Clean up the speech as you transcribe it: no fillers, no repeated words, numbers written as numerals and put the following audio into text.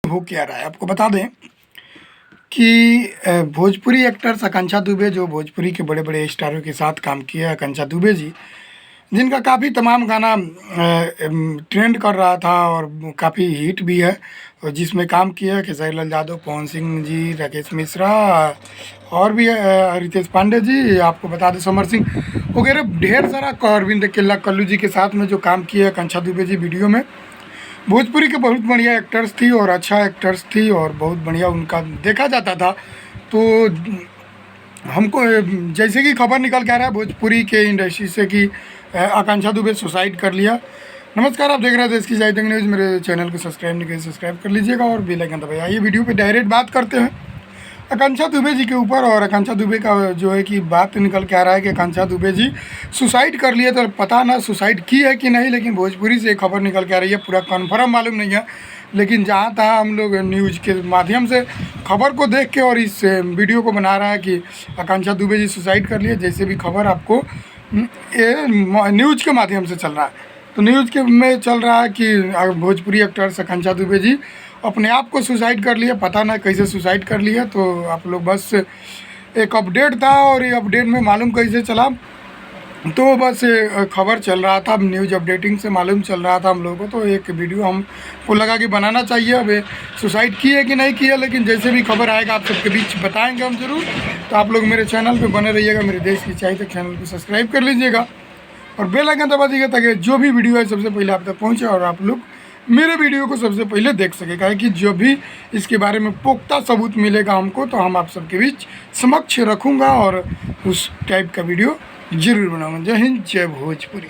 हो क्या रहा है आपको बता दें कि भोजपुरी एक्टर्स आकांक्षा दुबे जो भोजपुरी के बड़े बड़े स्टारों के साथ काम किया है, आकांक्षा दुबे जी जिनका काफ़ी तमाम गाना ट्रेंड कर रहा था और काफ़ी हिट भी है, और जिसमें काम किया है खेसारी लाल यादव, पवन सिंह जी, राकेश मिश्रा और भी रितेश पांडे जी, आपको बता दें समर सिंह वगैरह ढेर सारा, अरविंद केल्ला कल्लू जी के साथ में जो काम किया है आकांक्षा दुबे जी वीडियो में। भोजपुरी के बहुत बढ़िया एक्टर्स थी और अच्छा एक्टर्स थी और बहुत बढ़िया उनका देखा जाता था। तो हमको जैसे कि खबर निकल के आ रहा है भोजपुरी के इंडस्ट्री से कि आकांक्षा दुबे सुसाइड कर लिया। नमस्कार, आप देख रहे हैं देश की जायतंग न्यूज़। मेरे चैनल को सब्सक्राइब नहीं किया सब्सक्राइब कर लीजिएगा और बेल आइकन दबाइए। आइए वीडियो पे डायरेक्ट बात करते हैं आकांक्षा दुबे जी के ऊपर। और आकांक्षा दुबे का जो है कि बात निकल के आ रहा है कि आकांक्षा दुबे जी सुसाइड कर लिए, तो पता ना सुसाइड की है कि नहीं, लेकिन भोजपुरी से खबर निकल के आ रही है, पूरा कन्फर्म मालूम नहीं है। लेकिन जहाँ तहाँ हम लोग न्यूज़ के माध्यम से खबर को देख के और इस वीडियो को बना रहा है कि आकांक्षा दुबे जी सुसाइड कर लिए, जैसे भी खबर आपको ये न्यूज़ के माध्यम से चल रहा है। तो न्यूज़ के में चल रहा है कि भोजपुरी एक्टर्स आकांक्षा दुबे जी अपने आप को सुसाइड कर लिया, पता ना कैसे सुसाइड कर लिया। तो आप लोग बस एक अपडेट था और ये अपडेट में मालूम कैसे चला, तो बस खबर चल रहा था, न्यूज़ अपडेटिंग से मालूम चल रहा था हम लोगों को। तो एक वीडियो हमको लगा कि बनाना चाहिए। अब सुसाइड की है कि नहीं की है, लेकिन जैसे भी खबर आएगा आप सबके बीच बताएंगे हम ज़रूर। तो आप लोग मेरे चैनल पे बने रहिएगा, मेरे देश की चाय तक चैनल को सब्सक्राइब कर लीजिएगा और बेल आइकन दबा दीजिएगा ताकि जो भी वीडियो है सबसे पहले आप तक पहुँचे और आप लोग मेरे वीडियो को सबसे पहले देख सकेगा। कि जो भी इसके बारे में पुख्ता सबूत मिलेगा हमको, तो हम आप सबके बीच समक्ष रखूँगा और उस टाइप का वीडियो ज़रूर बनाऊँगा। जय हिंद, जय भोजपुरी।